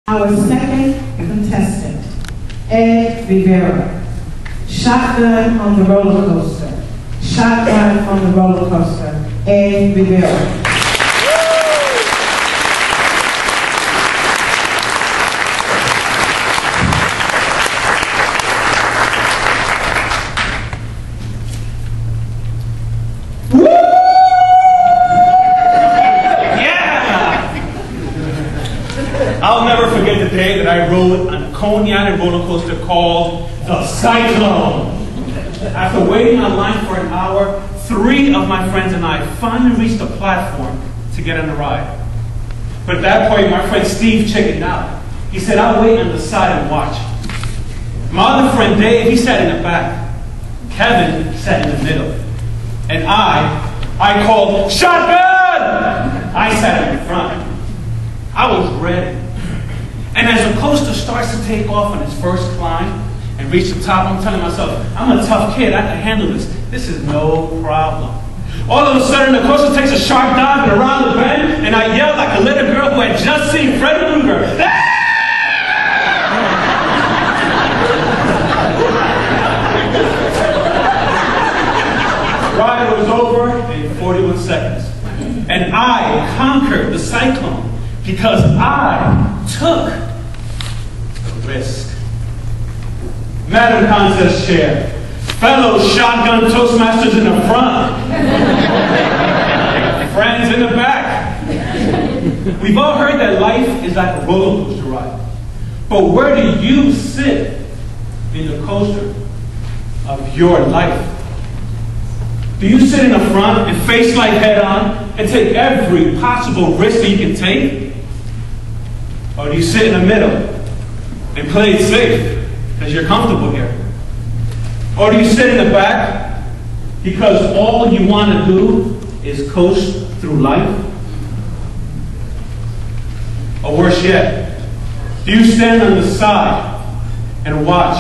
Our second contestant, Ed Rivera. Shotgun on the roller coaster. Shotgun on the roller coaster. Ed Rivera. I'll never forget the day that I rode on a Coney roller coaster called the Cyclone. After waiting online for an hour, 3 of my friends and I finally reached the platform to get on the ride. But at that point, my friend Steve chickened out. He said, "I'll wait on the side and watch." My other friend Dave, he sat in the back. Kevin sat in the middle. And I called, "Shotgun!" I sat in the front. I was ready. And as the coaster starts to take off on its first climb and reach the top, I'm telling myself, I'm a tough kid, I can handle this. This is no problem. All of a sudden, the coaster takes a sharp dive and around the bend, and I yelled like a little girl who had just seen Freddy Krueger. The ride was over in 41 seconds. And I conquered the Cyclone because I took the risk. Madam Contest Chair, fellow shotgun Toastmasters in the front, friends in the back. We've all heard that life is like a roller coaster ride. But where do you sit in the coaster of your life? Do you sit in the front and face life head on and take every possible risk that you can take? Or do you sit in the middle and play it safe because you're comfortable here? Or do you sit in the back because all you want to do is coast through life? Or worse yet, do you stand on the side and watch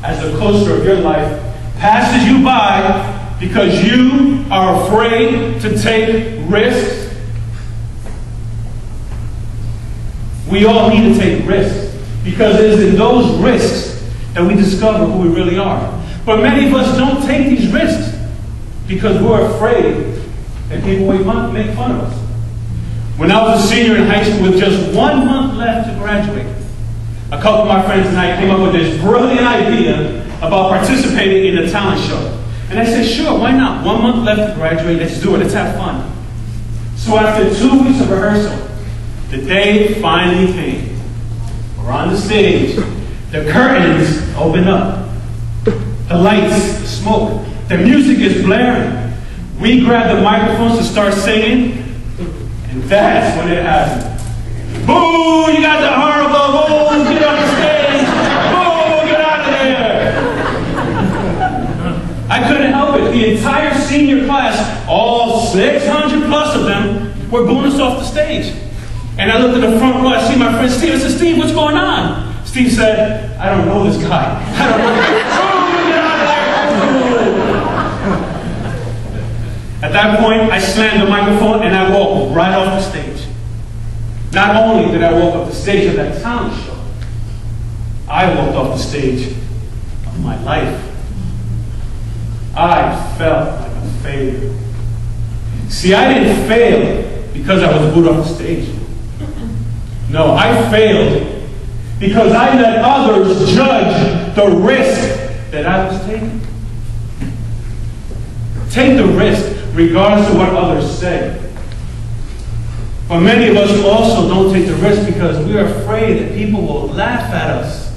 as the coaster of your life passes you by because you are afraid to take risks? We all need to take risks because it is in those risks that we discover who we really are. But many of us don't take these risks because we're afraid that people will make fun of us. When I was a senior in high school with just 1 month left to graduate, a couple of my friends and I came up with this brilliant idea about participating in a talent show. And I said, sure, why not? 1 month left to graduate, let's do it, let's have fun. So after 2 weeks of rehearsal, the day finally came. We're on the stage. The curtains open up. The lights, the smoke. The music is blaring. We grab the microphones to start singing, and that's when it happened. Boo! You guys are horrible! Boo! Get off the stage! Boo! Get out of there! I couldn't help it. The entire senior class, all 600 plus of them, were booing us off the stage. And I looked at the front row, I see my friend Steve. I said, "Steve, what's going on?" Steve said, "I don't know this guy. I don't know." At that point, I slammed the microphone and I walked right off the stage. Not only did I walk off the stage of that talent show, I walked off the stage of my life. I felt like a failure. See, I didn't fail because I was booed off the stage. No, I failed because I let others judge the risk that I was taking. Take the risk regardless of what others say. But many of us also don't take the risk because we're afraid that people will laugh at us.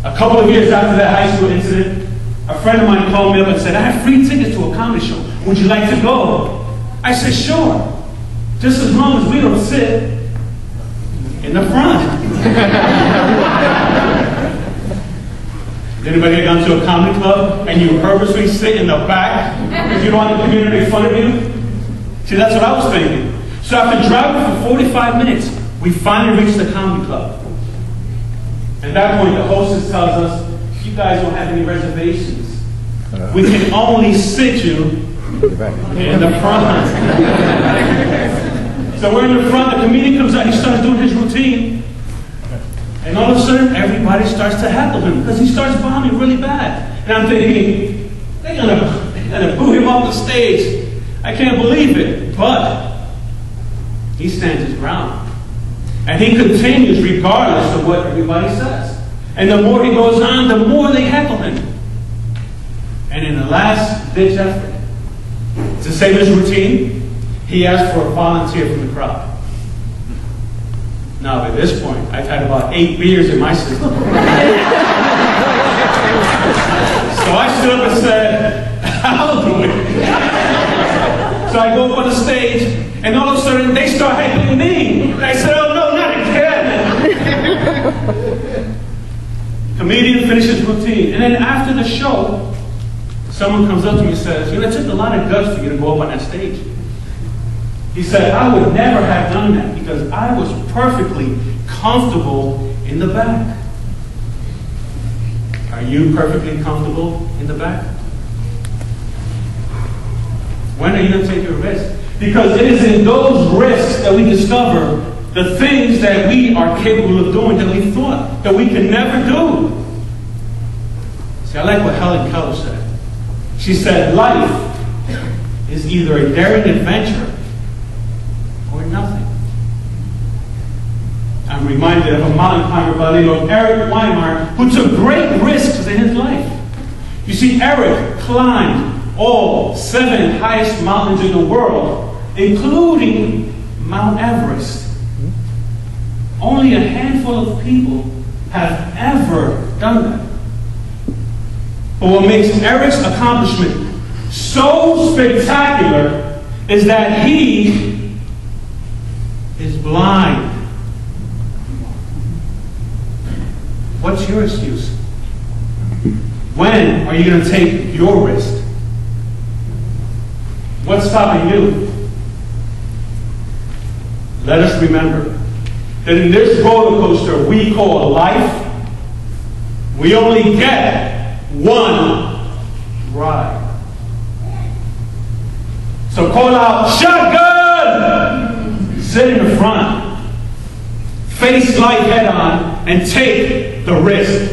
A couple of years after that high school incident, a friend of mine called me up and said, "I have free tickets to a comedy show. Would you like to go?" I said, "Sure, just as long as we don't sit in the front." Anybody gone to a comedy club and you purposely sit in the back because you don't want the community to make fun of you? See, that's what I was thinking. So after driving for 45 minutes, we finally reached the comedy club. At that point, the hostess tells us, "You guys don't have any reservations. We can only sit you in the front." So we're in the front, the comedian comes out, he starts doing his routine. And all of a sudden, everybody starts to heckle him because he starts bombing really bad. And I'm thinking, they're gonna boo him off the stage. I can't believe it. But he stands his ground. And he continues regardless of what everybody says. And the more he goes on, the more they heckle him. And in the last-ditch effort, to save his routine, he asked for a volunteer from the crowd. Now, by this point, I've had about 8 beers in my system. So I stood up and said, I'll do it. So I go up on the stage, and all of a sudden, they start heckling me. And I said, oh, no, not again. Comedian finishes routine. And then after the show, someone comes up to me and says, you know, it took a lot of guts for you to go up on that stage. He said, I would never have done that because I was perfectly comfortable in the back. Are you perfectly comfortable in the back? When are you going to take your risk? Because it is in those risks that we discover the things that we are capable of doing that we thought that we could never do. See, I like what Helen Keller said. She said, life is either a daring adventure or nothing. I'm reminded of a mountain climber by the name of Eric Weimar who took great risks in his life. You see, Eric climbed all 7 highest mountains in the world, including Mount Everest. Only a handful of people have ever done that. But what makes Eric's accomplishment so spectacular is that he is blind. What's your excuse? When are you going to take your risk? What's stopping you? Let us remember that in this roller coaster we call life, we only get one ride. So call out, shotgun! Sit in the front, face life head on, and take the risk.